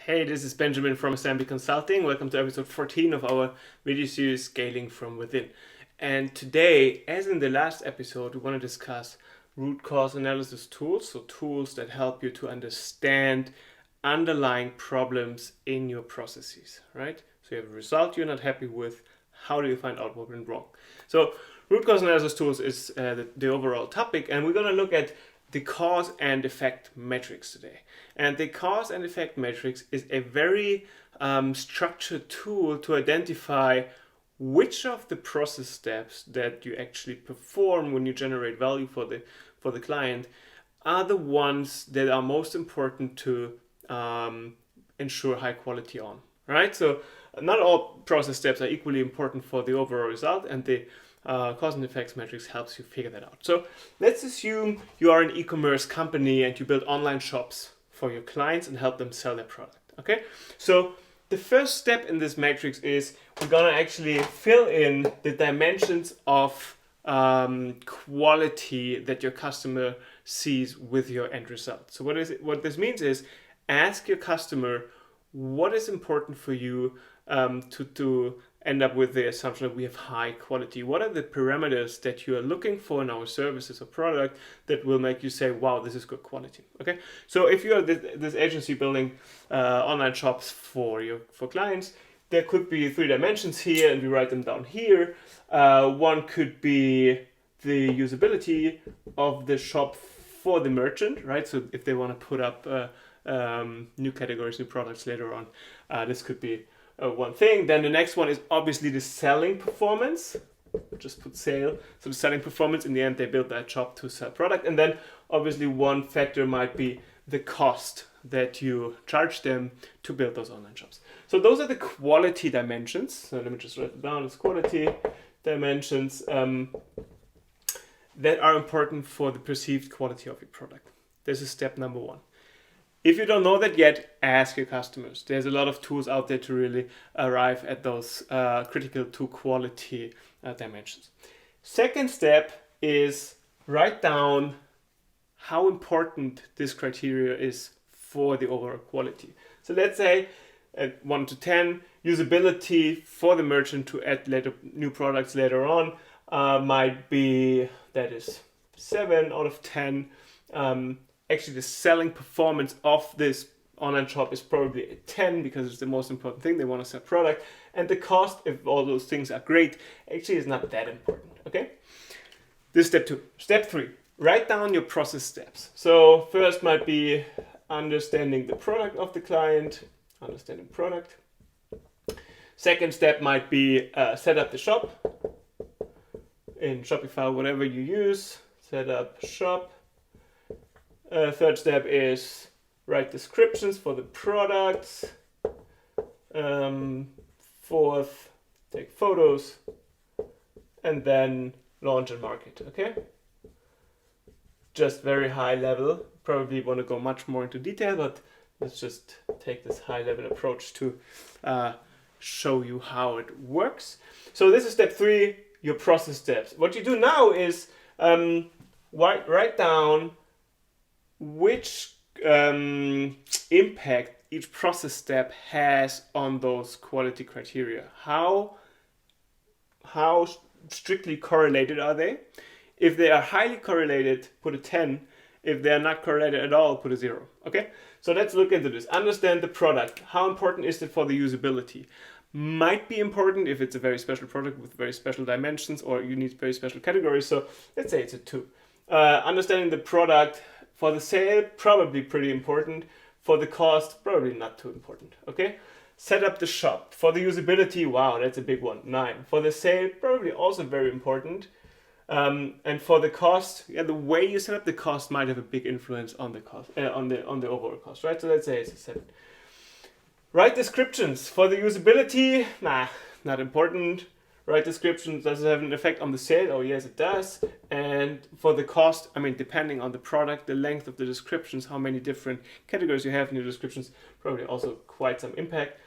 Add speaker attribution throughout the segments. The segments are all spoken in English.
Speaker 1: Hey, this is Benjamin from Asamby Consulting. Welcome to episode 14 of our video series Scaling from Within. And today, as in the last episode, we want to discuss root cause analysis tools, so tools that help you to understand underlying problems in your processes, right? So you have a result you're not happy with. How do you find out what went wrong? So root cause analysis tools is the overall topic, and we're going to look at the cause and effect matrix today. And the cause and effect matrix is a very structured tool to identify which of the process steps that you actually perform when you generate value for the client are the ones that are most important to ensure high quality on, right? So not all process steps are equally important for the overall result, and the cause and effects matrix helps you figure that out. So let's assume you are an e-commerce company and you build online shops for your clients and help them sell their product. Okay, so the first step in this matrix is we're gonna actually fill in the dimensions of quality that your customer sees with your end result. So what this means is ask your customer what is important for you to end up with the assumption that we have high quality. What are the parameters that you are looking for in our services or product that will make you say, wow, this is good quality? Okay, so if you're this agency building online shops for clients, there could be 3 dimensions here, and we write them down here. One could be the usability of the shop for the merchant, right? So if they want to put up new categories, new products later on, this could be one thing. Then the next one is obviously the selling performance. Just put sale. So the selling performance, in the end, they build that shop to sell product. And then obviously one factor might be the cost that you charge them to build those online shops. So those are the quality dimensions. So let me just write it down as quality dimensions that are important for the perceived quality of your product. This is step number 1. If you don't know that yet, ask your customers. There's a lot of tools out there to really arrive at those critical to quality dimensions. Second step is write down how important this criteria is for the overall quality. So let's say at 1 to 10, usability for the merchant to add new products later on might be, that is 7 out of 10. Actually, the selling performance of this online shop is probably a 10 because it's the most important thing. They want to sell product. And the cost, if all those things are great, actually is not that important. Okay? This is step 2. Step 3, write down your process steps. So first might be understanding the product of the client, understanding product. Second step might be set up the shop in Shopify, whatever you use. Set up shop. Third step is write descriptions for the products. Fourth, take photos, and then launch and market. Okay? Just very high level. Probably want to go much more into detail, but let's just take this high level approach to show you how it works. So this is step 3, your process steps. What you do now is write down which impact each process step has on those quality criteria. How strictly correlated are they? If they are highly correlated, put a 10. If they are not correlated at all, put a 0. Okay? So let's look into this. Understand the product. How important is it for the usability? Might be important if it's a very special product with very special dimensions, or you need very special categories. So let's say it's a 2. Understanding the product. For the sale, probably pretty important. For the cost, probably not too important. Okay? Set up the shop. For the usability, wow, that's a big one. 9. For the sale, probably also very important. And for the cost, the way you set up the cost might have a big influence on the cost, on the overall cost, right? So let's say it's a 7. Write descriptions. For the usability, not important. Write descriptions, does it have an effect on the sale? Oh yes, it does. And for the cost, depending on the product, the length of the descriptions, how many different categories you have in your descriptions, probably also quite some impact.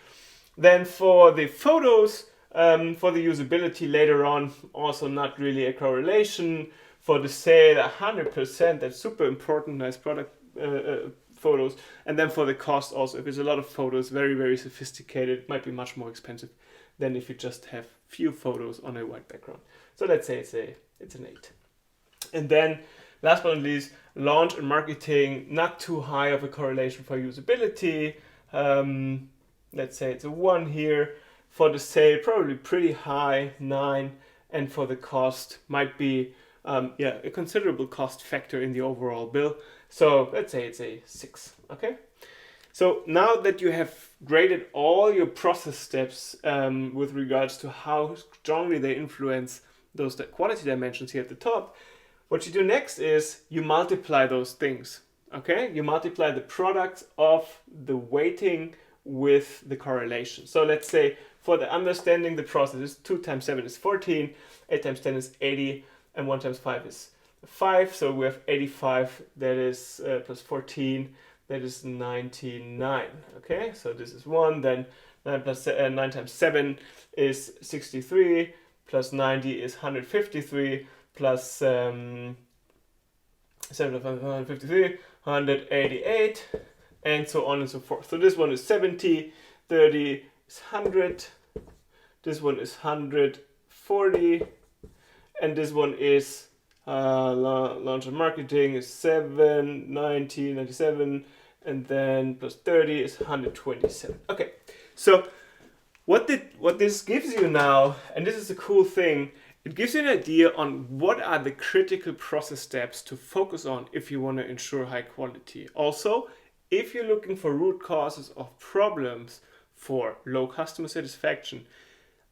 Speaker 1: Then for the photos, for the usability later on, also not really a correlation. For the sale, 100%, that's super important, nice product photos. And then for the cost also, if it's a lot of photos, very, very sophisticated, it might be much more expensive than if you just have few photos on a white background. So let's say it's an 8. And then last but not least, launch and marketing, not too high of a correlation for usability. Let's say it's a 1 here. For the sale, probably pretty high, 9. And for the cost, might be a considerable cost factor in the overall bill. So let's say it's a 6, okay? So now that you have graded all your process steps with regards to how strongly they influence those quality dimensions here at the top, what you do next is you multiply those things, okay? You multiply the products of the weighting with the correlation. So let's say for the understanding the process is 2 times 7 is 14, 8 times 10 is 80, and 1 times 5 is 5. So we have 85, that is plus 14, that is 99, okay? So this is 1, then 9 times 7 is 63, plus 90 is 153, plus 7 of 153, 188, and so on and so forth. So this one is 70, 30 is 100, this one is 140, and this one is launch and marketing is 7, 90, 97, and then plus 30 is 127. Okay, so what this gives you now, and this is a cool thing, it gives you an idea on what are the critical process steps to focus on if you want to ensure high quality. Also, if you're looking for root causes of problems for low customer satisfaction,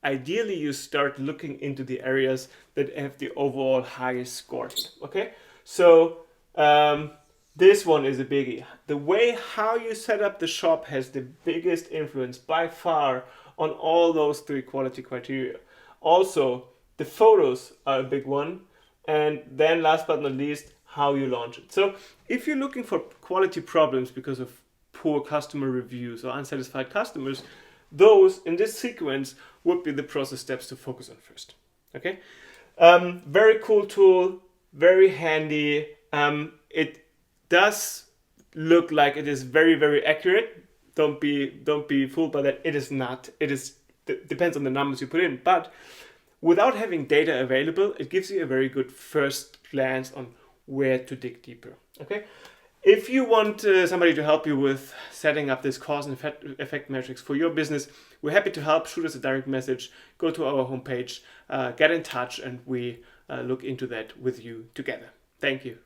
Speaker 1: ideally you start looking into the areas that have the overall highest score. Okay, so this one is a biggie. The way how you set up the shop has the biggest influence by far on all those 3 quality criteria. Also, the photos are a big one, and then last but not least, how you launch it. So if you're looking for quality problems because of poor customer reviews or unsatisfied customers, those in this sequence would be the process steps to focus on first. Okay, very cool tool, very handy. It does look like it is very, very accurate. Don't be fooled by that. It is not. It depends on the numbers you put in, but without having data available, it gives you a very good first glance on where to dig deeper. Okay. If you want somebody to help you with setting up this cause and effect metrics for your business, we're happy to help. Shoot us a direct message, go to our homepage, get in touch, and we look into that with you together. Thank you.